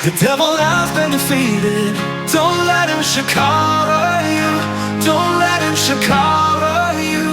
The devil has been defeated. Don't let him shakara you. Don't let him shakara you.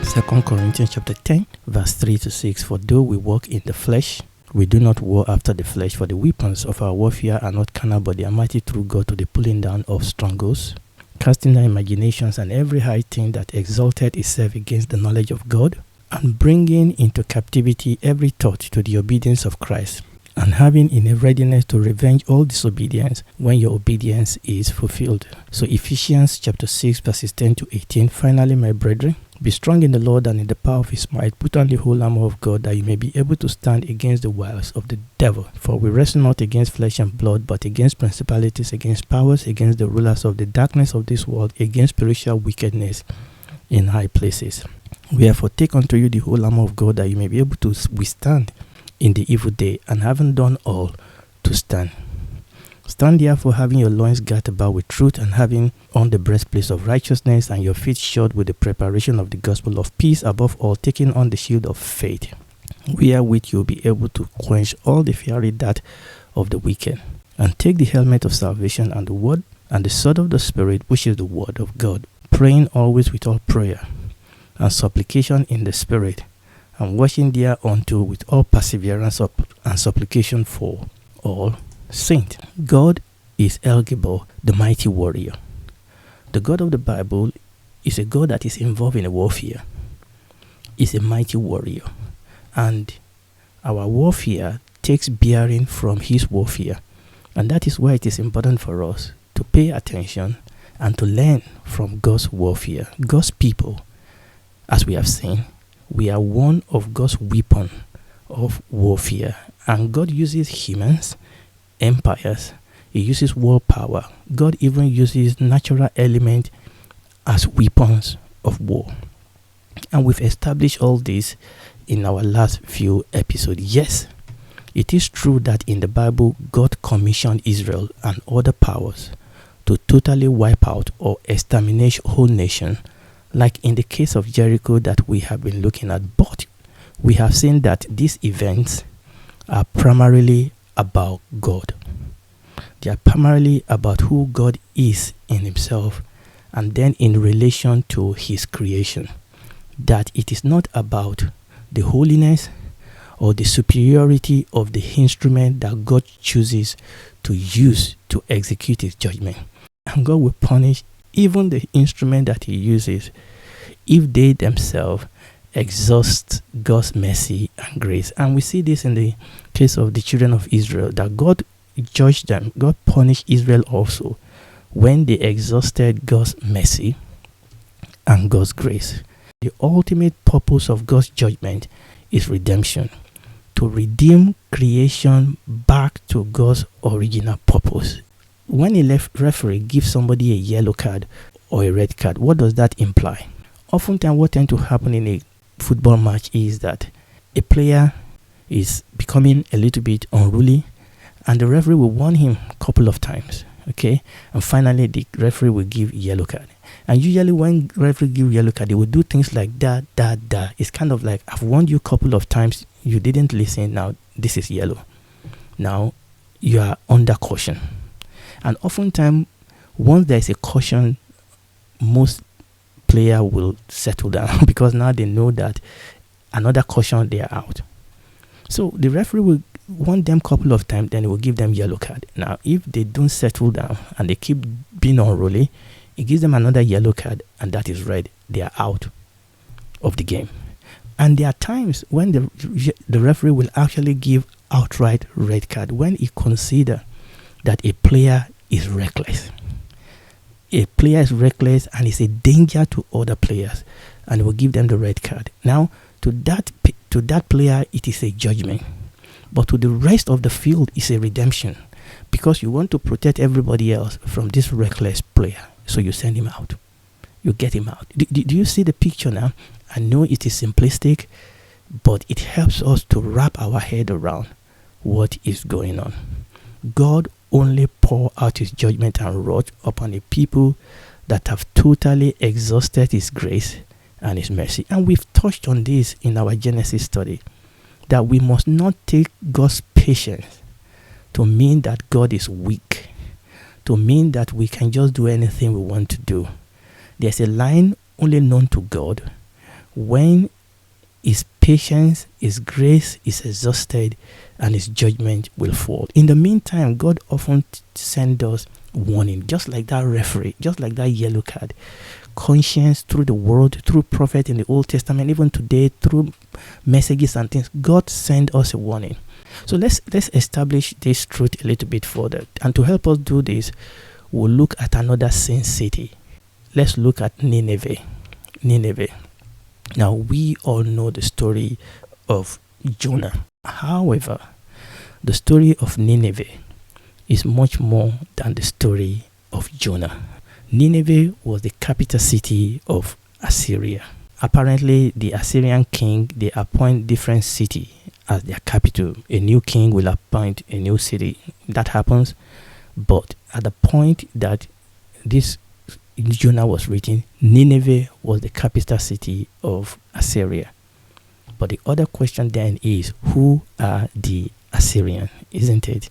2 Corinthians chapter 10 verse 3 to 6. For though we walk in the flesh, we do not war after the flesh, for the weapons of our warfare are not carnal, but they are mighty through God to the pulling down of strongholds, casting down imaginations and every high thing that exalted itself against the knowledge of God, and bringing into captivity every thought to the obedience of Christ, and having in a readiness to revenge all disobedience when your obedience is fulfilled. So Ephesians chapter 6 verses 10 to 18. Finally, my brethren, be strong in the Lord and in the power of his might. Put on the whole armor of God, that you may be able to stand against the wiles of the devil. For we wrestle not against flesh and blood, but against principalities, against powers, against the rulers of the darkness of this world, against spiritual wickedness in high places. Wherefore take unto you the whole armor of God, that you may be able to withstand in the evil day, and having done all, to stand. Stand therefore, having your loins girt about with truth, and having on the breastplate of righteousness, and your feet shod with the preparation of the gospel of peace. Above all, taking on the shield of faith, wherewith you will be able to quench all the fiery dart of the wicked. And take the helmet of salvation and the word, and the sword of the Spirit, which is the word of God, praying always with all prayer and supplication in the Spirit, and watching thereunto with all perseverance and supplication for all saint. God is El Gibor, the mighty warrior. The God of the Bible is a God that is involved in a warfare. Is a mighty warrior, and our warfare takes bearing from his warfare, and that is why it is important for us to pay attention and to learn from God's warfare. God's people, as we have seen, we are one of God's weapon of warfare, and God uses humans, empires, he uses world power. God even uses natural elements as weapons of war. And we've established all this in our last few episodes. Yes, it is true that in the Bible, God commissioned Israel and other powers to totally wipe out or exterminate whole nation, like in the case of Jericho that we have been looking at. But we have seen that these events are primarily about God. They are primarily about who God is in himself, and then in relation to his creation. That it is not about the holiness or the superiority of the instrument that God chooses to use to execute his judgment. And God will punish even the instrument that he uses if they themselves exhaust God's mercy and grace. And we see this in the case of the children of Israel, that God judged them. God punished Israel also when they exhausted God's mercy and God's grace. The ultimate purpose of God's judgment is redemption, to redeem creation back to God's original purpose. When a referee gives somebody a yellow card or a red card, what does that imply? Oftentimes what tends to happen in a football match is that a player is becoming a little bit unruly, and the referee will warn him a couple of times, okay? And finally the referee will give yellow card. And usually when referee give yellow card, they will do things like that. It's kind of like, I've warned you a couple of times, you didn't listen, now this is yellow. Now you are under caution. And oftentimes, once there is a caution, most player will settle down because now they know that another caution, they are out. So the referee will warn them a couple of times, then he will give them yellow card. Now, if they don't settle down and they keep being unruly, he gives them another yellow card, and that is red. They are out of the game. And there are times when the referee will actually give outright red card when he considers that a player is reckless. A player is reckless and is a danger to other players, and will give them the red card. Now, to that player, it is a judgment, but to the rest of the field, it's a redemption, because you want to protect everybody else from this reckless player. So you send him out, you get him out. Do you see the picture now? I know it is simplistic, but it helps us to wrap our head around what is going on. God only pour out his judgment and wrath upon a people that have totally exhausted his grace and his mercy. And we've touched on this in our Genesis study, that we must not take God's patience to mean that God is weak, to mean that we can just do anything we want to do. There's a line only known to God when His patience, His grace is exhausted and His judgment will fall. In the meantime, God often sends us warning, just like that referee, just like that yellow card. Conscience through the word, through prophet in the Old Testament, even today through messages and things, God sent us a warning. So let's establish this truth a little bit further. And to help us do this, we'll look at another sin city. Let's look at Nineveh. Now, we all know the story of Jonah. However, the story of Nineveh is much more than the story of Jonah. Nineveh was the capital city of Assyria. Apparently, the Assyrian king, they appoint different city as their capital. A new king will appoint a new city. That happens. But at the point that this Jonah was written, Nineveh was the capital city of Assyria. But the other question then is, who are the Assyrians, isn't it?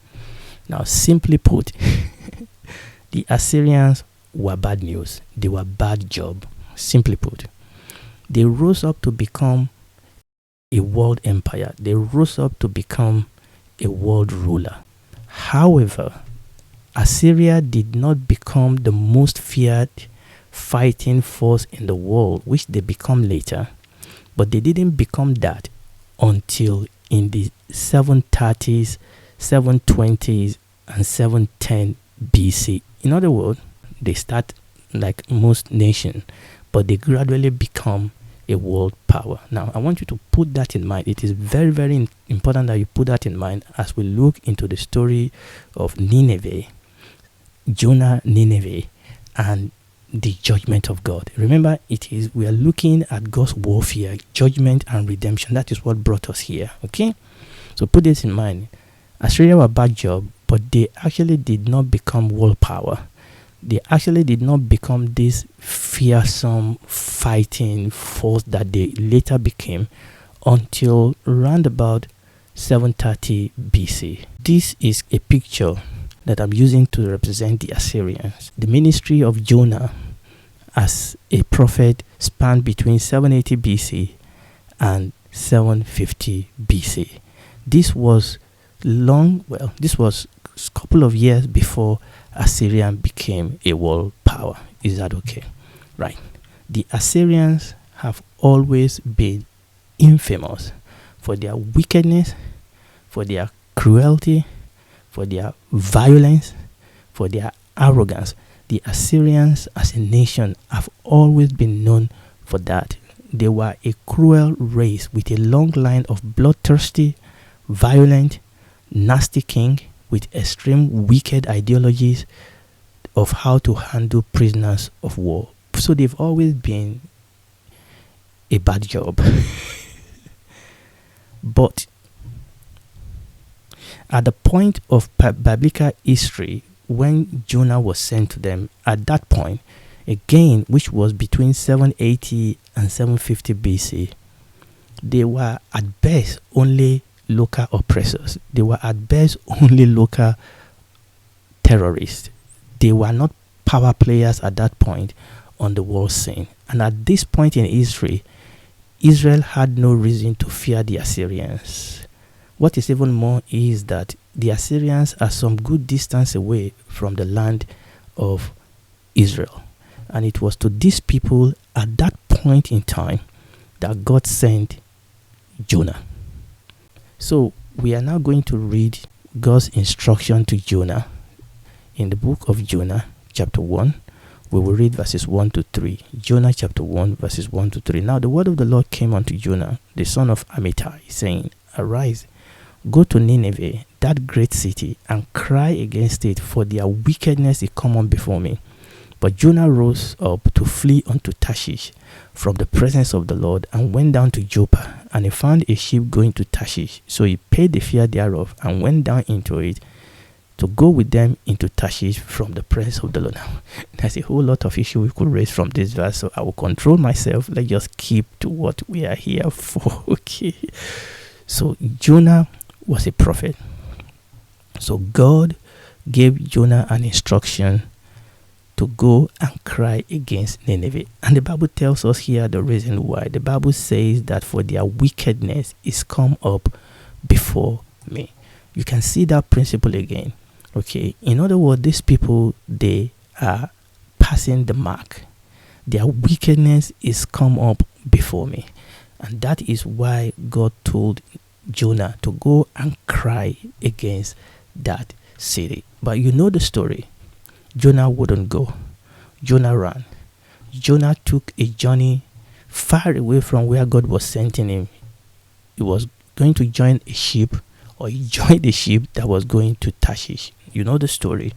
Now, simply put, the Assyrians were bad news. They were bad job. Simply put, they rose up to become a world empire. They rose up to become a world ruler. However, Assyria did not become the most feared fighting force in the world, which they become later. But they didn't become that until in the 730s, 720s, and 710 BC. In other words, they start like most nations, but they gradually become a world power. Now, I want you to put that in mind. It is very, very important that you put that in mind as we look into the story of Nineveh, Jonah, Nineveh, and the judgment of God. Remember, we are looking at God's warfare, judgment, and redemption. That is what brought us here. Okay? So put this in mind. Assyria were a bad job, but they actually did not become world power. They actually did not become this fearsome fighting force that they later became until around about 730 BC. This is a picture that I'm using to represent the Assyrians. The ministry of Jonah as a prophet spanned between 780 BC and 750 BC. This was a couple of years before Assyria became a world power. Is that okay? Right. The Assyrians have always been infamous for their wickedness, for their cruelty, for their violence, for their arrogance. The Assyrians as a nation have always been known for that. They were a cruel race with a long line of bloodthirsty, violent, nasty king with extreme wicked ideologies of how to handle prisoners of war. So they've always been a bad job. But at the point of biblical history, when Jonah was sent to them, at that point, again, which was between 780 and 750 BC, they were at best only local oppressors. They were at best only local terrorists. They were not power players at that point on the world scene. And at this point in history, Israel had no reason to fear the Assyrians. What is even more is that the Assyrians are some good distance away from the land of Israel. And it was to these people at that point in time that God sent Jonah. So we are now going to read God's instruction to Jonah in the book of Jonah, chapter 1. We will read verses 1 to 3. Jonah chapter 1, verses 1 to 3. Now the word of the Lord came unto Jonah, the son of Amittai, saying, Arise, go to Nineveh, that great city, and cry against it, for their wickedness is come on before me. But Jonah rose up to flee unto Tarshish from the presence of the Lord, and went down to Joppa, and he found a ship going to Tarshish. So he paid the fare thereof, and went down into it, to go with them into Tarshish from the presence of the Lord. Now, there's a whole lot of issue we could raise from this verse, so I will control myself. Let's just keep to what we are here for. Okay. So Jonah was a prophet. So God gave Jonah an instruction to go and cry against Nineveh. And the Bible tells us here the reason why. The Bible says that for their wickedness is come up before me. You can see that principle again. Okay, in other words, these people, they are passing the mark. Their wickedness is come up before me. And that is why God told Jonah to go and cry against that city. But you know the story. Jonah wouldn't go. Jonah ran. Jonah took a journey far away from where God was sending him. He was going to join a ship, or he joined a ship that was going to Tarshish. You know the story.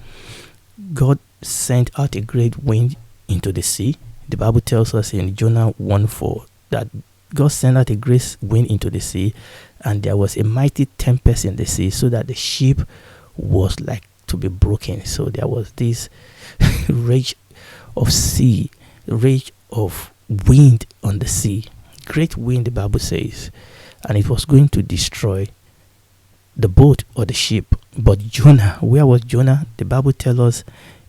God sent out a great wind into the sea. The Bible tells us in Jonah 1:4 that God sent out a great wind into the sea, and there was a mighty tempest in the sea, so that the ship was like to be broken. So there was this rage of sea, rage of wind on the sea. Great wind, the Bible says, and it was going to destroy the boat or the ship. But Jonah, where was Jonah? The Bible tells us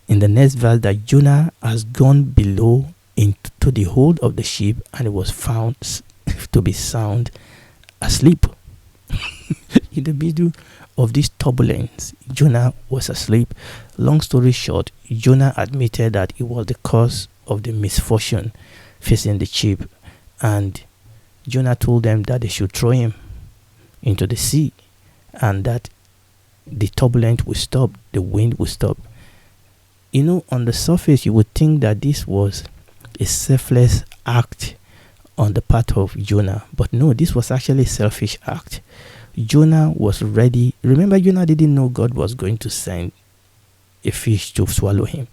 in the next verse that Jonah has gone below into the hold of the ship, and it was found to be sound asleep. In the middle of this turbulence, Jonah was asleep. Long story short, Jonah admitted that it was the cause of the misfortune facing the ship, and Jonah told them that they should throw him into the sea, and that the turbulence would stop, the wind would stop. You know, on the surface, you would think that this was a selfless act on the part of Jonah, but no, this was actually a selfish act. Jonah was ready. Remember, Jonah didn't know God was going to send a fish to swallow him.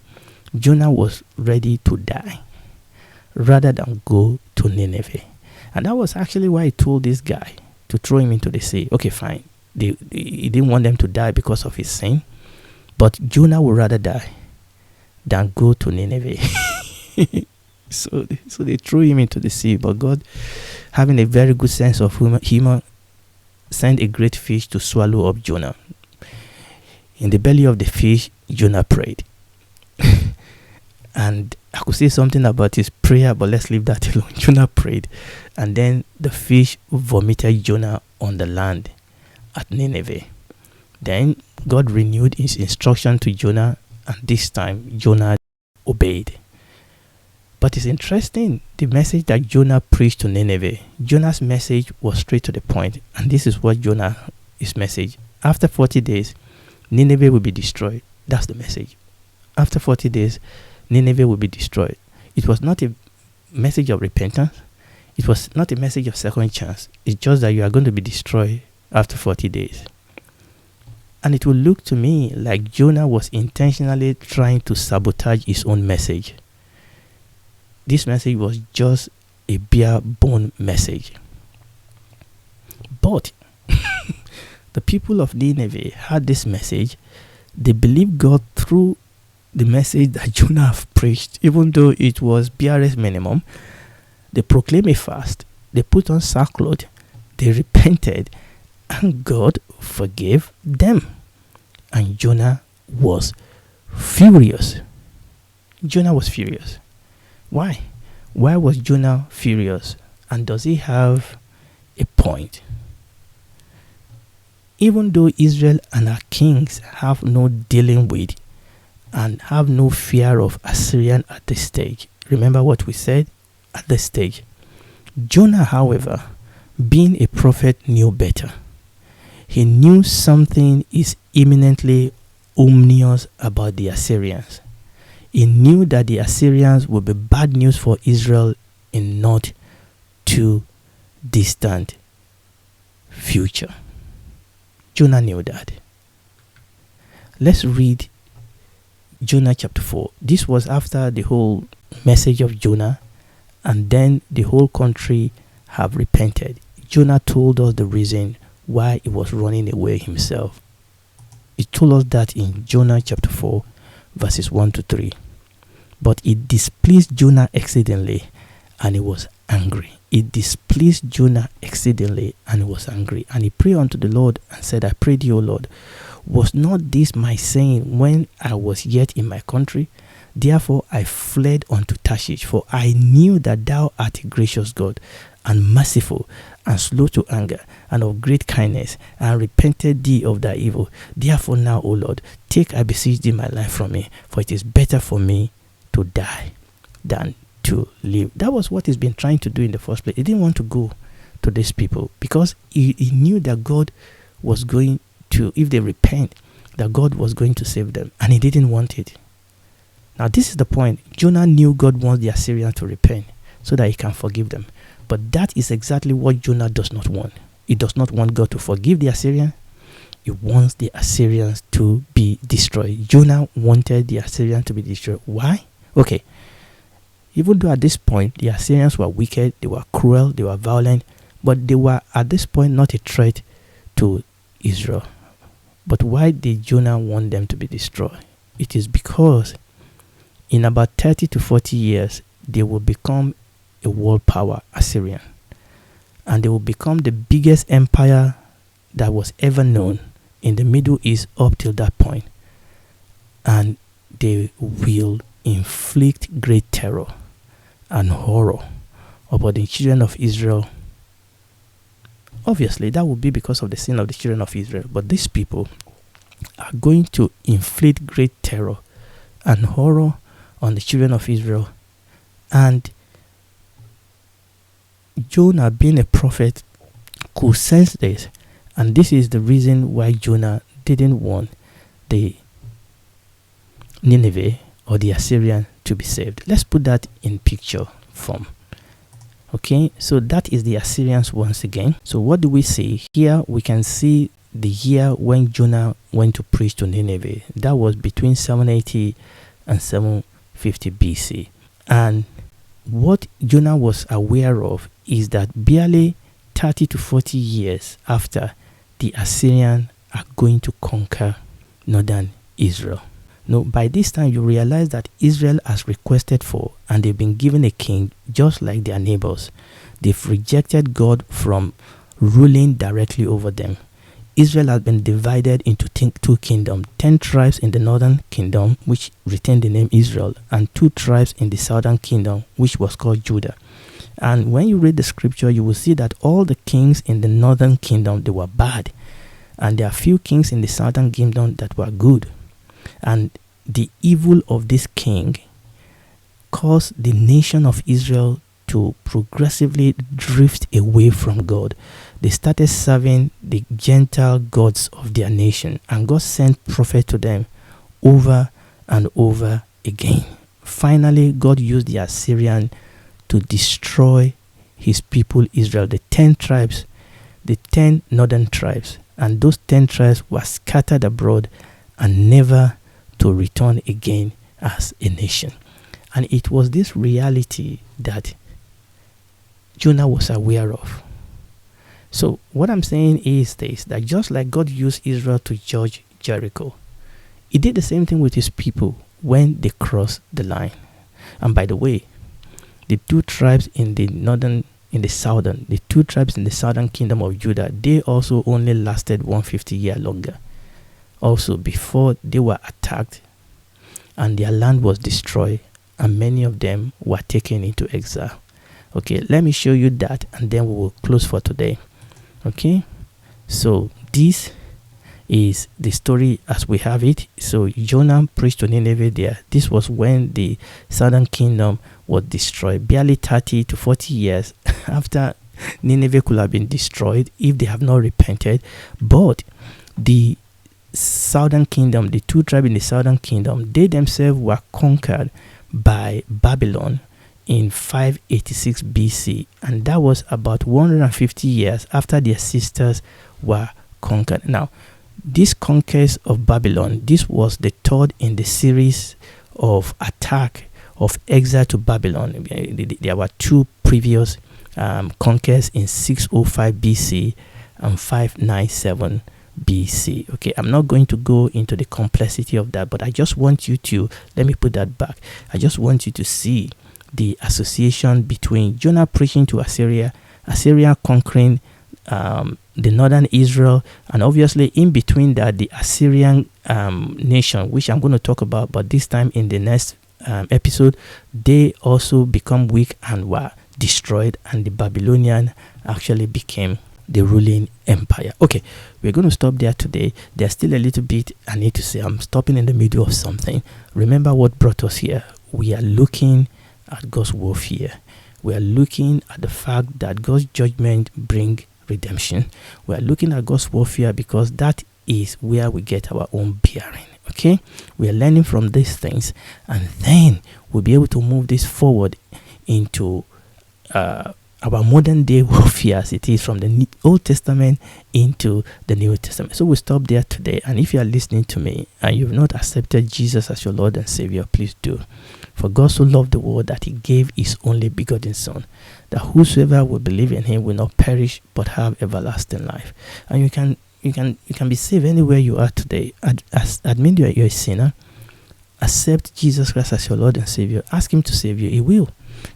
Jonah was ready to die rather than go to Nineveh. And that was actually why he told this guy to throw him into the sea. Okay, fine. He didn't want them to die because of his sin, but Jonah would rather die than go to Nineveh. So they threw him into the sea, but God, having a very good sense of humor, sent a great fish to swallow up Jonah. In the belly of the fish, Jonah prayed. And I could say something about his prayer, but let's leave that alone. Jonah prayed, and then the fish vomited Jonah on the land at Nineveh. Then God renewed his instruction to Jonah, and this time Jonah obeyed. But it's interesting, the message that Jonah preached to Nineveh. Jonah's message was straight to the point, and this is what his message. After 40 days, Nineveh will be destroyed. That's the message. After 40 days, Nineveh will be destroyed. It was not a message of repentance. It was not a message of second chance. It's just that you are going to be destroyed after 40 days. And it will look to me like Jonah was intentionally trying to sabotage his own message. This message was just a bare bone message. But the people of Nineveh had this message. They believed God through the message that Jonah preached, even though it was barest minimum. They proclaimed a fast. They put on sackcloth. They repented, and God forgave them. And Jonah was furious. Jonah was furious. Why? Why was Jonah furious? And does he have a point? Even though Israel and our kings have no dealing with and have no fear of Assyrian at this stage. Remember what we said at this stage. Jonah, however, being a prophet, knew better. He knew something is imminently ominous about the Assyrians. He knew that the Assyrians would be bad news for Israel in not too distant future. Jonah knew that. Let's read Jonah chapter 4. This was after the whole message of Jonah, and then the whole country have repented. Jonah told us the reason why he was running away himself. He told us that in Jonah chapter 4, verses 1 to 3. But it displeased Jonah exceedingly, and he was angry. It displeased Jonah exceedingly, and he was angry. And he prayed unto the Lord and said, I pray thee, O Lord, Was not this my saying when I was yet in my country? Therefore I fled unto Tarshish, for I knew that thou art a gracious God, and merciful, and slow to anger, and of great kindness, and repented thee of thy evil. Therefore now, O Lord, take, I beseech thee, my life from me, for it is better for me to die than to live. That was what he's been trying to do in the first place. He didn't want to go to these people because he knew that God was going to, if they repent, that God was going to save them, and he didn't want it. Now this is the point. Jonah knew God wants the Assyrians to repent so that he can forgive them. But that is exactly what Jonah does not want. He does not want God to forgive the Assyrians. He wants the Assyrians to be destroyed. Jonah wanted the Assyrians to be destroyed. Why? Okay. Even though at this point the Assyrians were wicked, they were cruel, they were violent, but they were at this point not a threat to Israel. But why did Jonah want them to be destroyed? It is because in about 30 to 40 years, they will become a world power, Assyrian. And they will become the biggest empire that was ever known in the Middle East up till that point. And they will inflict great terror and horror upon the children of Israel. Obviously, that will be because of the sin of the children of Israel. But these people are going to inflict great terror and horror on the children of Israel. And Jonah, being a prophet, could sense this. And this is the reason why Jonah didn't want the Nineveh or the Assyrian to be saved. Let's put that in picture form. Okay, so that is the Assyrians once again. So what do we see? Here we can see the year when Jonah went to preach to Nineveh. That was between 780 and 750 BC. And what Jonah was aware of is that barely 30 to 40 years after, the Assyrians are going to conquer northern Israel. Now, by this time, you realize that Israel has requested for, and they've been given a king just like their neighbors. They've rejected God from ruling directly over them. Israel has been divided into two kingdoms, 10 tribes in the northern kingdom, which retained the name Israel, and 2 tribes in the southern kingdom, which was called Judah. And when you read the scripture, you will see that all the kings in the northern kingdom, they were bad. And there are few kings in the southern kingdom that were good. And the evil of this king caused the nation of Israel to progressively drift away from God. They started serving the Gentile gods of their nation, and God sent prophets to them over and over again. Finally, God used the Assyrian to destroy his people Israel, the 10 tribes, the 10 northern tribes, and those 10 tribes were scattered abroad and never to return again as a nation. And it was this reality that Jonah was aware of. So what I'm saying is this, that just like God used Israel to judge Jericho, he did the same thing with his people when they crossed the line. And by the way, the 2 tribes in the southern kingdom of Judah, they also only lasted 150 years longer. Also, before they were attacked and their land was destroyed, and many of them were taken into exile. Okay, let me show you that, and then we will close for today. Okay, so this is the story as we have it. So Jonah preached to Nineveh there. This was when the southern kingdom was destroyed, barely 30 to 40 years after Nineveh could have been destroyed if they have not repented. But the southern kingdom, the 2 tribes in the southern kingdom, they themselves were conquered by Babylon in 586 BC, and that was about 150 years after their sisters were conquered. Now, this conquest of Babylon, this was the 3rd in the series of attack of exile to Babylon. There were 2 previous conquests in 605 BC and 597 BC. Okay, I'm not going to go into the complexity of that, but I just want you to, let me put that back. I just want you to see the association between Jonah preaching to Assyria, Assyria conquering the northern Israel, and obviously in between that, the Assyrian nation, which I'm going to talk about, but this time in the next episode, they also become weak and were destroyed, and the Babylonian actually became the ruling empire. Okay, we're going to stop there today. There's still a little bit I need to say. I'm stopping in the middle of something. Remember what brought us here. We are looking at God's warfare. We are looking at the fact that God's judgment bring redemption. We are looking at God's warfare because that is where we get our own bearing. Okay, we are learning from these things, and then we'll be able to move this forward into our modern day warfare, as it is from the Old Testament into the New Testament. So we'll stop there today. And if you are listening to me and you've not accepted Jesus as your Lord and Savior, please do. For God so loved the world that he gave his only begotten Son, that whosoever will believe in him will not perish but have everlasting life. And you can be saved anywhere you are today. Admit you're a sinner. Accept Jesus Christ as your Lord and Savior. Ask him to save you. He will.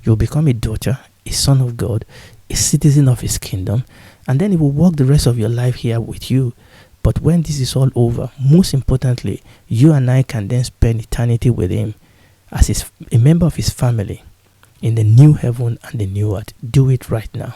You'll become a daughter, a son of God, a citizen of his kingdom, and then he will walk the rest of your life here with you. But when this is all over, most importantly, you and I can then spend eternity with him as a member of his family in the new heaven and the new earth. Do it right now.